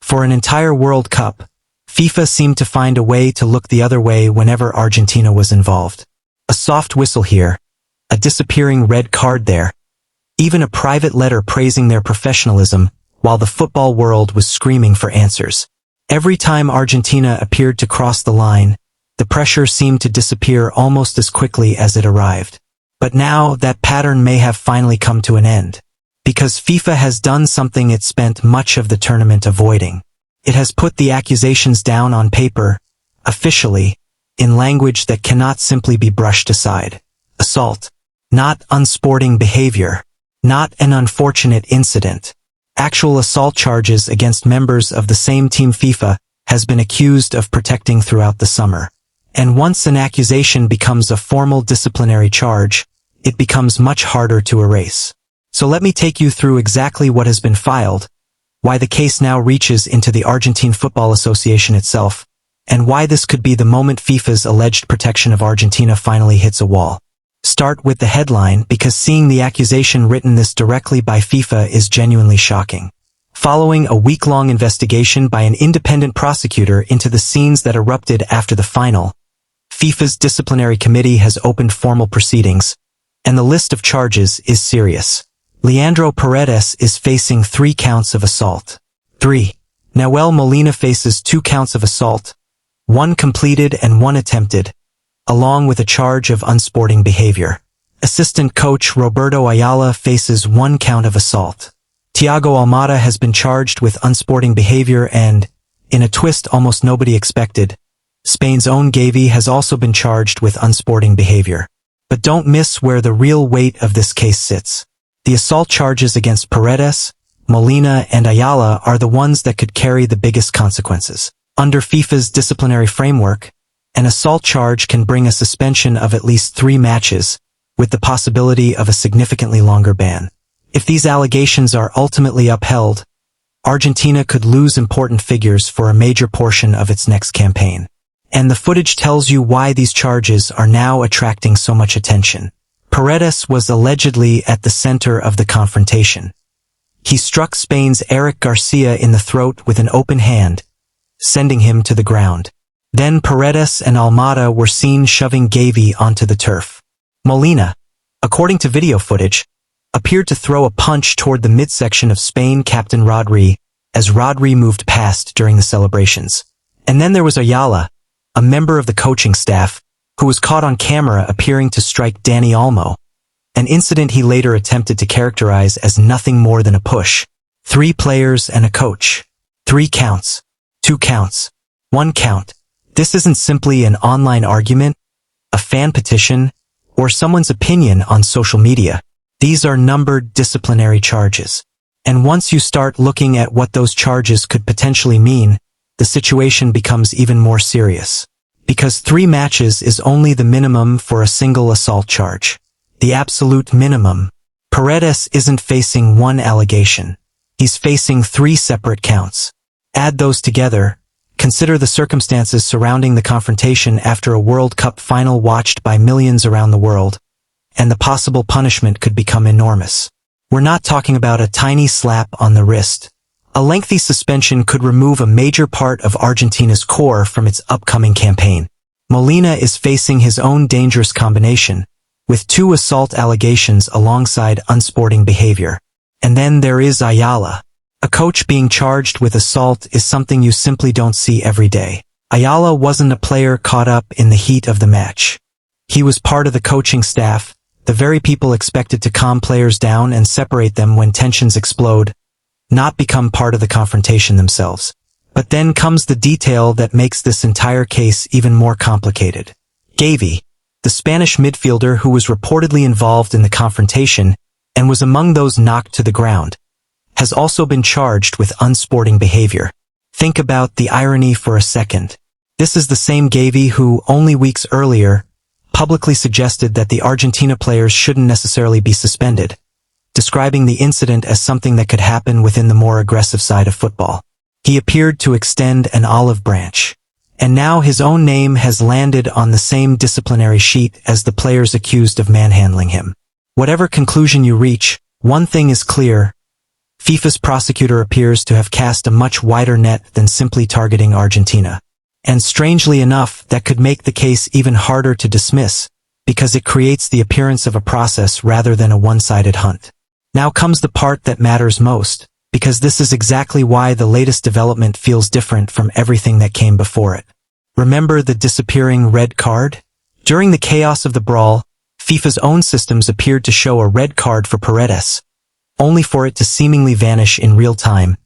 For an entire World Cup, FIFA seemed to find a way to look the other way whenever Argentina was involved. A soft whistle here, a disappearing red card there, even a private letter praising their professionalism, while the football world was screaming for answers. Every time Argentina appeared to cross the line, the pressure seemed to disappear almost as quickly as it arrived. But now that pattern may have finally come to an end. Because FIFA has done something it spent much of the tournament avoiding. It has put the accusations down on paper, officially, in language that cannot simply be brushed aside. Assault. Not unsporting behavior. Not an unfortunate incident. Actual assault charges against members of the same team FIFA has been accused of protecting throughout the summer. And once an accusation becomes a formal disciplinary charge, it becomes much harder to erase. So let me take you through exactly what has been filed, why the case now reaches into the Argentine Football Association itself, and why this could be the moment FIFA's alleged protection of Argentina finally hits a wall. Start with the headline because seeing the accusation written this directly by FIFA is genuinely shocking. Following a week-long investigation by an independent prosecutor into the scenes that erupted after the final, FIFA's disciplinary committee has opened formal proceedings, and the list of charges is serious. Leandro Paredes is facing 3 counts of assault. 3. Nahuel Molina faces 2 counts of assault, 1 completed and 1 attempted, along with a charge of unsporting behavior. Assistant coach Roberto Ayala faces 1 count of assault. Thiago Almada has been charged with unsporting behavior and, in a twist almost nobody expected, Spain's own Gavi has also been charged with unsporting behavior. But don't miss where the real weight of this case sits. The assault charges against Paredes, Molina, and Ayala are the ones that could carry the biggest consequences. Under FIFA's disciplinary framework, an assault charge can bring a suspension of at least 3 matches, with the possibility of a significantly longer ban. If these allegations are ultimately upheld, Argentina could lose important figures for a major portion of its next campaign. And the footage tells you why these charges are now attracting so much attention. Paredes was allegedly at the center of the confrontation. He struck Spain's Eric Garcia in the throat with an open hand, sending him to the ground. Then Paredes and Almada were seen shoving Gavi onto the turf. Molina, according to video footage, appeared to throw a punch toward the midsection of Spain captain Rodri, as Rodri moved past during the celebrations. And then there was Ayala, a member of the coaching staff, who was caught on camera appearing to strike Dani Olmo, an incident he later attempted to characterize as nothing more than a push. 3 players and a coach. 3 counts. 2 counts. 1 count. This isn't simply an online argument, a fan petition, or someone's opinion on social media. These are numbered disciplinary charges. And once you start looking at what those charges could potentially mean, the situation becomes even more serious. Because 3 matches is only the minimum for a single assault charge. The absolute minimum. Paredes isn't facing 1 allegation. He's facing 3 separate counts. Add those together, consider the circumstances surrounding the confrontation after a World Cup final watched by millions around the world, and the possible punishment could become enormous. We're not talking about a tiny slap on the wrist. A lengthy suspension could remove a major part of Argentina's core from its upcoming campaign. Molina is facing his own dangerous combination, with 2 assault allegations alongside unsporting behavior. And then there is Ayala. A coach being charged with assault is something you simply don't see every day. Ayala wasn't a player caught up in the heat of the match. He was part of the coaching staff, the very people expected to calm players down and separate them when tensions explode, not become part of the confrontation themselves. But then comes the detail that makes this entire case even more complicated. Gavi, the Spanish midfielder who was reportedly involved in the confrontation and was among those knocked to the ground, has also been charged with unsporting behavior. Think about the irony for a second. This is the same Gavi who, only weeks earlier, publicly suggested that the Argentina players shouldn't necessarily be suspended, describing the incident as something that could happen within the more aggressive side of football. He appeared to extend an olive branch. And now his own name has landed on the same disciplinary sheet as the players accused of manhandling him. Whatever conclusion you reach, one thing is clear. FIFA's prosecutor appears to have cast a much wider net than simply targeting Argentina. And strangely enough, that could make the case even harder to dismiss, because it creates the appearance of a process rather than a one-sided hunt. Now comes the part that matters most, because this is exactly why the latest development feels different from everything that came before it. Remember the disappearing red card? During the chaos of the brawl, FIFA's own systems appeared to show a red card for Paredes, only for it to seemingly vanish in real time,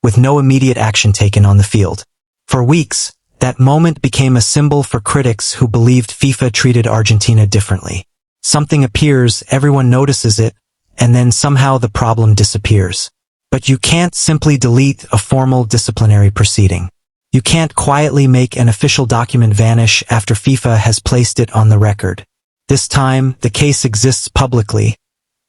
with no immediate action taken on the field. For weeks, that moment became a symbol for critics who believed FIFA treated Argentina differently. Something appears, everyone notices it, and then somehow the problem disappears. But you can't simply delete a formal disciplinary proceeding. You can't quietly make an official document vanish after FIFA has placed it on the record. This time, the case exists publicly,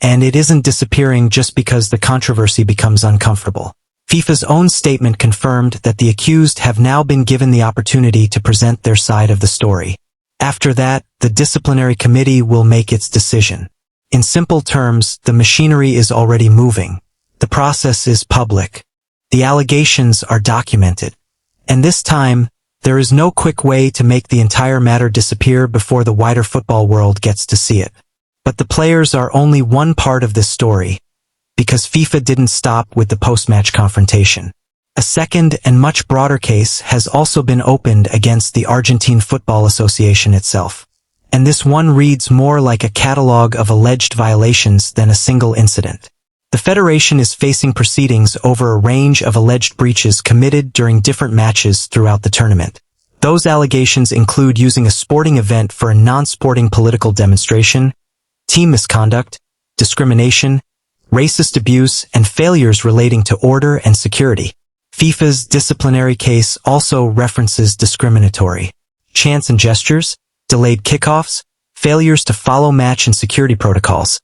and it isn't disappearing just because the controversy becomes uncomfortable. FIFA's own statement confirmed that the accused have now been given the opportunity to present their side of the story. After that, the disciplinary committee will make its decision. In simple terms, the machinery is already moving. The process is public. The allegations are documented. And this time, there is no quick way to make the entire matter disappear before the wider football world gets to see it. But the players are only one part of this story, because FIFA didn't stop with the post-match confrontation. A second and much broader case has also been opened against the Argentine Football Association itself. And this one reads more like a catalog of alleged violations than a single incident. The federation is facing proceedings over a range of alleged breaches committed during different matches throughout the tournament. Those allegations include using a sporting event for a non-sporting political demonstration, team misconduct, discrimination, racist abuse, and failures relating to order and security. FIFA's disciplinary case also references discriminatory chants and gestures, delayed kickoffs, failures to follow match and security protocols,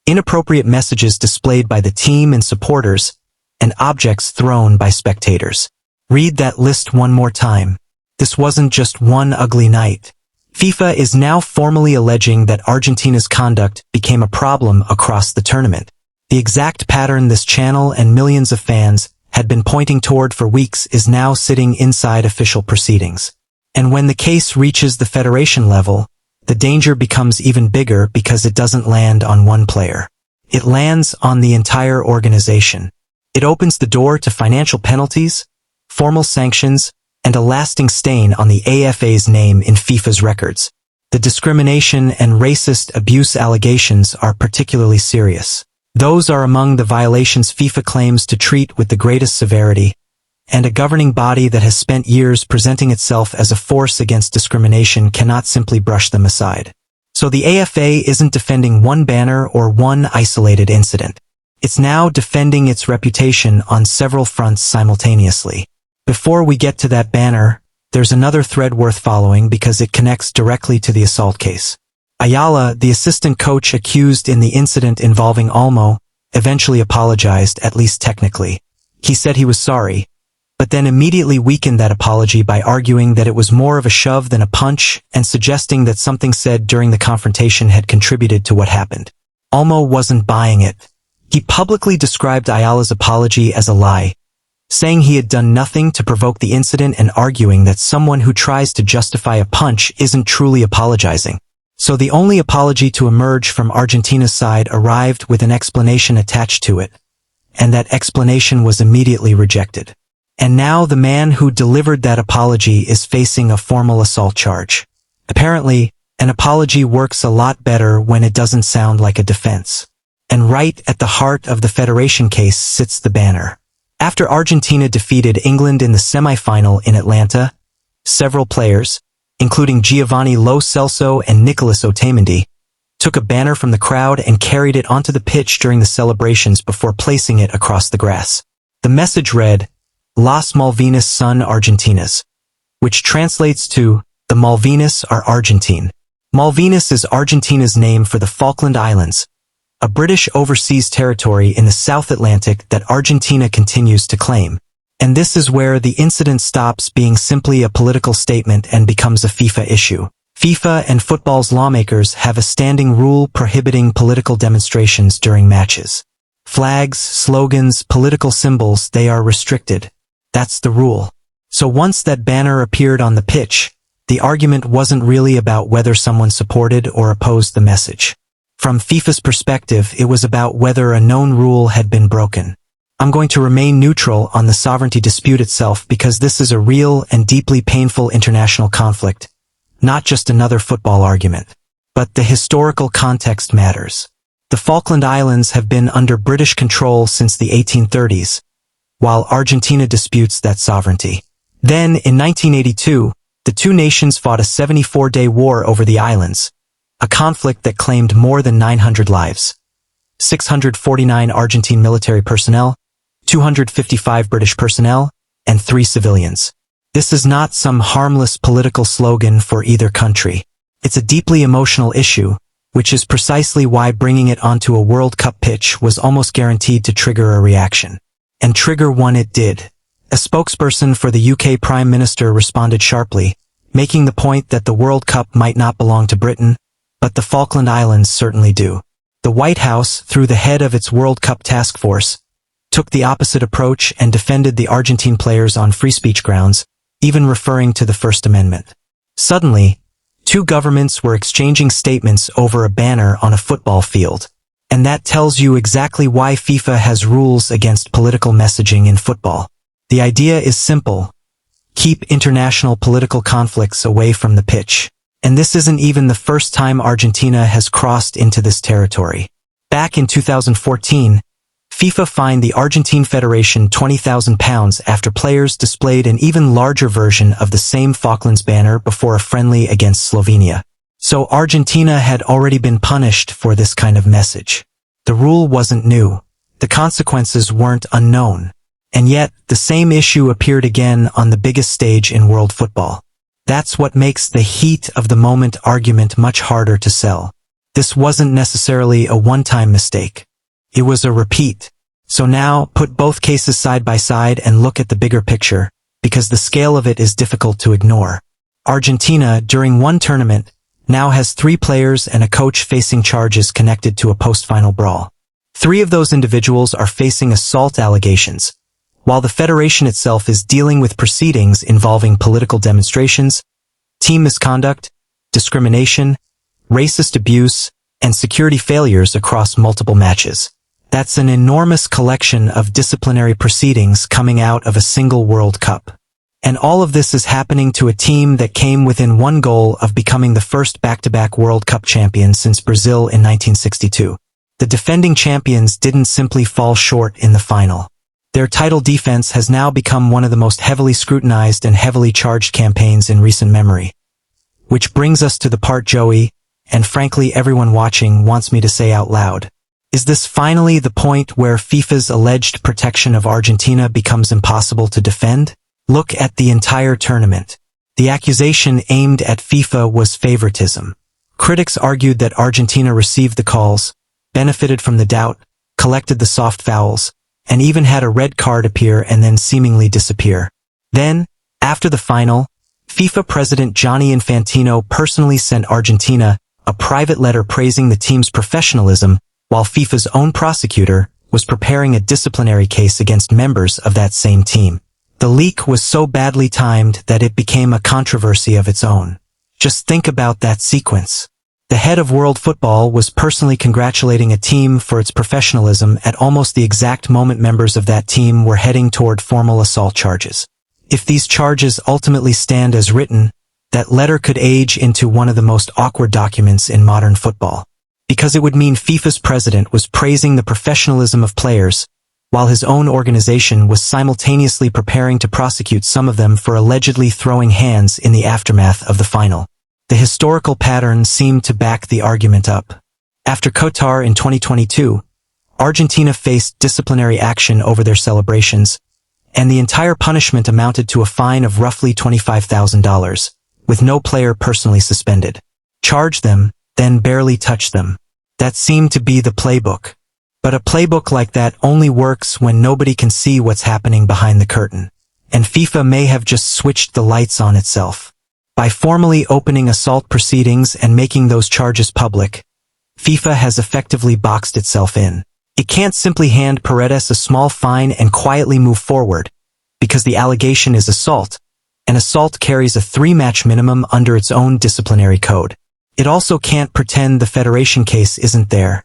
inappropriate messages displayed by the team and supporters, and objects thrown by spectators. Read that list one more time. This wasn't just one ugly night. FIFA is now formally alleging that Argentina's conduct became a problem across the tournament. The exact pattern this channel and millions of fans had been pointing toward for weeks is now sitting inside official proceedings. And when the case reaches the federation level, the danger becomes even bigger because it doesn't land on one player. It lands on the entire organization. It opens the door to financial penalties, formal sanctions, and a lasting stain on the AFA's name in FIFA's records. The discrimination and racist abuse allegations are particularly serious. Those are among the violations FIFA claims to treat with the greatest severity, and a governing body that has spent years presenting itself as a force against discrimination cannot simply brush them aside. So the AFA isn't defending one banner or one isolated incident. It's now defending its reputation on several fronts simultaneously. Before we get to that banner, there's another thread worth following because it connects directly to the assault case. Ayala, the assistant coach accused in the incident involving Olmo, eventually apologized, at least technically. He said he was sorry, but then immediately weakened that apology by arguing that it was more of a shove than a punch and suggesting that something said during the confrontation had contributed to what happened. Olmo wasn't buying it. He publicly described Ayala's apology as a lie, saying he had done nothing to provoke the incident and arguing that someone who tries to justify a punch isn't truly apologizing. So the only apology to emerge from Argentina's side arrived with an explanation attached to it, and that explanation was immediately rejected. And now the man who delivered that apology is facing a formal assault charge. Apparently, an apology works a lot better when it doesn't sound like a defense. And right at the heart of the federation case sits the banner. After Argentina defeated England in the semi-final in Atlanta, several players, including Giovanni Lo Celso and Nicolas Otamendi, took a banner from the crowd and carried it onto the pitch during the celebrations before placing it across the grass. The message read, "Las Malvinas son Argentinas," which translates to, "The Malvinas are Argentine." Malvinas is Argentina's name for the Falkland Islands, a British overseas territory in the South Atlantic that Argentina continues to claim. And this is where the incident stops being simply a political statement and becomes a FIFA issue. FIFA and football's lawmakers have a standing rule prohibiting political demonstrations during matches. Flags, slogans, political symbols, they are restricted. That's the rule. So once that banner appeared on the pitch, the argument wasn't really about whether someone supported or opposed the message. From FIFA's perspective, it was about whether a known rule had been broken. I'm going to remain neutral on the sovereignty dispute itself because this is a real and deeply painful international conflict, not just another football argument. But the historical context matters. The Falkland Islands have been under British control since the 1830s, while Argentina disputes that sovereignty. Then, in 1982, the two nations fought a 74-day war over the islands, a conflict that claimed more than 900 lives. 649 Argentine military personnel, 255 British personnel, and 3 civilians. This is not some harmless political slogan for either country. It's a deeply emotional issue, which is precisely why bringing it onto a World Cup pitch was almost guaranteed to trigger a reaction. And trigger one it did. A spokesperson for the UK Prime Minister responded sharply, making the point that the World Cup might not belong to Britain, but the Falkland Islands certainly do. The White House, through the head of its World Cup task force, took the opposite approach and defended the Argentine players on free speech grounds, even referring to the First Amendment. Suddenly, two governments were exchanging statements over a banner on a football field. And that tells you exactly why FIFA has rules against political messaging in football. The idea is simple. Keep international political conflicts away from the pitch. And this isn't even the first time Argentina has crossed into this territory. Back in 2014, FIFA fined the Argentine Federation £20,000 after players displayed an even larger version of the same Falklands banner before a friendly against Slovenia. So Argentina had already been punished for this kind of message. The rule wasn't new. The consequences weren't unknown. And yet, the same issue appeared again on the biggest stage in world football. That's what makes the heat of the moment argument much harder to sell. This wasn't necessarily a one-time mistake. It was a repeat. So now, put both cases side by side and look at the bigger picture, because the scale of it is difficult to ignore. Argentina, during one tournament, now has 3 players and a coach facing charges connected to a post-final brawl. 3 of those individuals are facing assault allegations, while the federation itself is dealing with proceedings involving political demonstrations, team misconduct, discrimination, racist abuse, and security failures across multiple matches. That's an enormous collection of disciplinary proceedings coming out of a single World Cup. And all of this is happening to a team that came within one goal of becoming the first back-to-back World Cup champion since Brazil in 1962. The defending champions didn't simply fall short in the final. Their title defense has now become one of the most heavily scrutinized and heavily charged campaigns in recent memory. Which brings us to the part Joey, and frankly everyone watching, wants me to say out loud. Is this finally the point where FIFA's alleged protection of Argentina becomes impossible to defend? Look at the entire tournament. The accusation aimed at FIFA was favoritism. Critics argued that Argentina received the calls, benefited from the doubt, collected the soft fouls, and even had a red card appear and then seemingly disappear. Then, after the final, FIFA President Gianni Infantino personally sent Argentina a private letter praising the team's professionalism, while FIFA's own prosecutor was preparing a disciplinary case against members of that same team. The leak was so badly timed that it became a controversy of its own. Just think about that sequence. The head of world football was personally congratulating a team for its professionalism at almost the exact moment members of that team were heading toward formal assault charges. If these charges ultimately stand as written, that letter could age into one of the most awkward documents in modern football. Because it would mean FIFA's president was praising the professionalism of players, while his own organization was simultaneously preparing to prosecute some of them for allegedly throwing hands in the aftermath of the final. The historical pattern seemed to back the argument up. After Qatar in 2022, Argentina faced disciplinary action over their celebrations, and the entire punishment amounted to a fine of roughly $25,000, with no player personally suspended. Charge them, then barely touch them. That seemed to be the playbook. But a playbook like that only works when nobody can see what's happening behind the curtain. And FIFA may have just switched the lights on itself. By formally opening assault proceedings and making those charges public, FIFA has effectively boxed itself in. It can't simply hand Paredes a small fine and quietly move forward, because the allegation is assault, and assault carries a 3-match minimum under its own disciplinary code. It also can't pretend the federation case isn't there,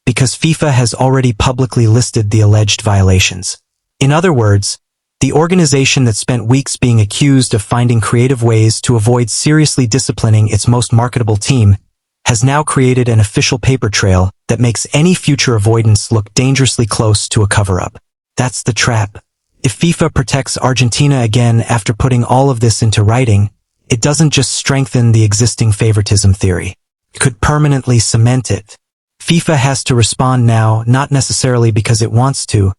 because FIFA has already publicly listed the alleged violations. In other words, the organization that spent weeks being accused of finding creative ways to avoid seriously disciplining its most marketable team has now created an official paper trail that makes any future avoidance look dangerously close to a cover-up. That's the trap. If FIFA protects Argentina again after putting all of this into writing, it doesn't just strengthen the existing favoritism theory. It could permanently cement it. FIFA has to respond now, not necessarily because it wants to,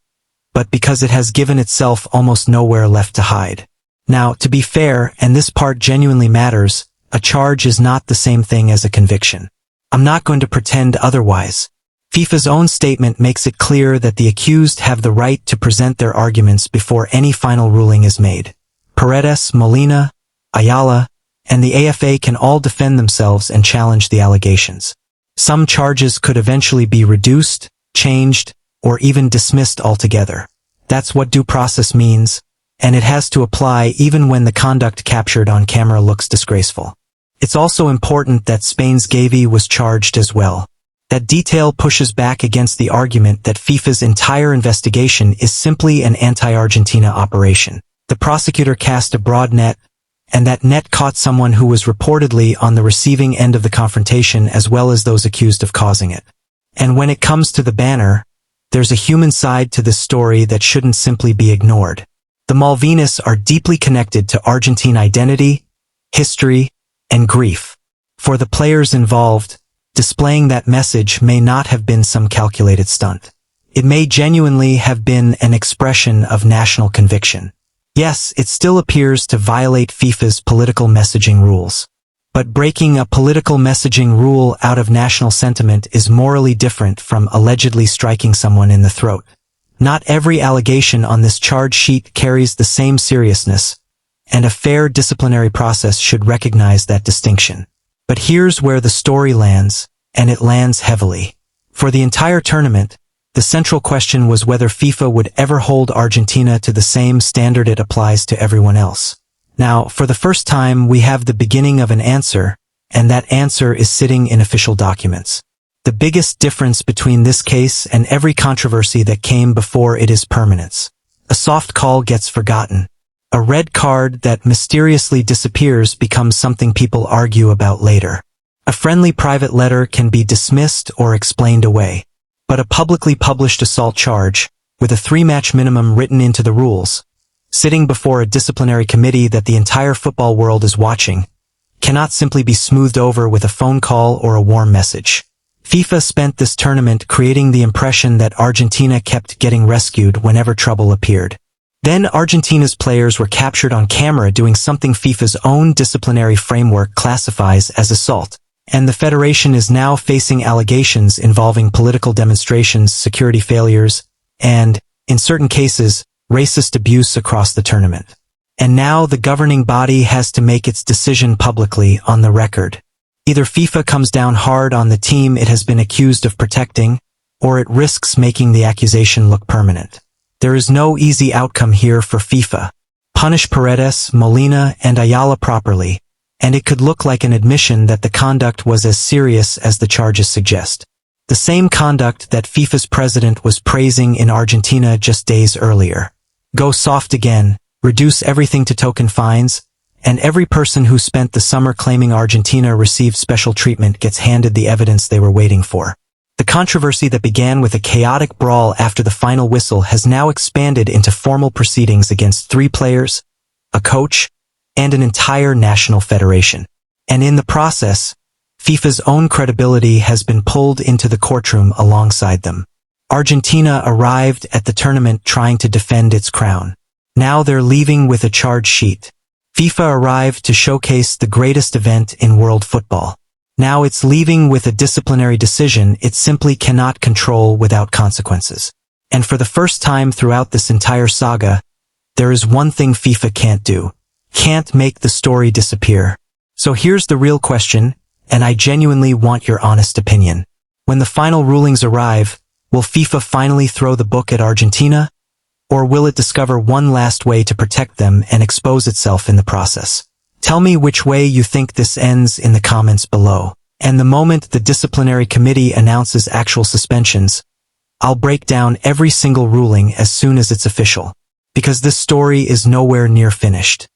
but because it has given itself almost nowhere left to hide. Now, to be fair, and this part genuinely matters, a charge is not the same thing as a conviction. I'm not going to pretend otherwise. FIFA's own statement makes it clear that the accused have the right to present their arguments before any final ruling is made. Paredes, Molina, Ayala, and the AFA can all defend themselves and challenge the allegations. Some charges could eventually be reduced, changed, or even dismissed altogether. That's what due process means, and it has to apply even when the conduct captured on camera looks disgraceful. It's also important that Spain's Gavi was charged as well. That detail pushes back against the argument that FIFA's entire investigation is simply an anti-Argentina operation. The prosecutor cast a broad net, and that net caught someone who was reportedly on the receiving end of the confrontation as well as those accused of causing it. And when it comes to the banner, there's a human side to this story that shouldn't simply be ignored. The Malvinas are deeply connected to Argentine identity, history, and grief. For the players involved, displaying that message may not have been some calculated stunt. It may genuinely have been an expression of national conviction. Yes, it still appears to violate FIFA's political messaging rules. But breaking a political messaging rule out of national sentiment is morally different from allegedly striking someone in the throat. Not every allegation on this charge sheet carries the same seriousness, and a fair disciplinary process should recognize that distinction. But here's where the story lands, and it lands heavily. For the entire tournament, the central question was whether FIFA would ever hold Argentina to the same standard it applies to everyone else. Now, for the first time, we have the beginning of an answer, and that answer is sitting in official documents. The biggest difference between this case and every controversy that came before it is permanence. A soft call gets forgotten. A red card that mysteriously disappears becomes something people argue about later. A friendly private letter can be dismissed or explained away. But a publicly published assault charge, with a 3-match minimum written into the rules, sitting before a disciplinary committee that the entire football world is watching, cannot simply be smoothed over with a phone call or a warm message. FIFA spent this tournament creating the impression that Argentina kept getting rescued whenever trouble appeared. Then Argentina's players were captured on camera doing something FIFA's own disciplinary framework classifies as assault, and the federation is now facing allegations involving political demonstrations, security failures, and, in certain cases, racist abuse across the tournament. And now the governing body has to make its decision publicly on the record. Either FIFA comes down hard on the team it has been accused of protecting, or it risks making the accusation look permanent. There is no easy outcome here for FIFA. Punish Paredes, Molina, and Ayala properly, and it could look like an admission that the conduct was as serious as the charges suggest. The same conduct that FIFA's president was praising in Argentina just days earlier. Go soft again, reduce everything to token fines, and every person who spent the summer claiming Argentina received special treatment gets handed the evidence they were waiting for. The controversy that began with a chaotic brawl after the final whistle has now expanded into formal proceedings against 3 players, a coach, and an entire national federation. And in the process, FIFA's own credibility has been pulled into the courtroom alongside them. Argentina arrived at the tournament trying to defend its crown. Now they're leaving with a charge sheet. FIFA arrived to showcase the greatest event in world football. Now it's leaving with a disciplinary decision it simply cannot control without consequences. And for the first time throughout this entire saga, there is one thing FIFA can't do. Can't make the story disappear. So here's the real question, and I genuinely want your honest opinion. When the final rulings arrive, Will FIFA finally throw the book at Argentina? Or will it discover one last way to protect them and expose itself in the process? Tell me which way you think this ends in the comments below. And the moment the disciplinary committee announces actual suspensions, I'll break down every single ruling as soon as it's official. Because this story is nowhere near finished.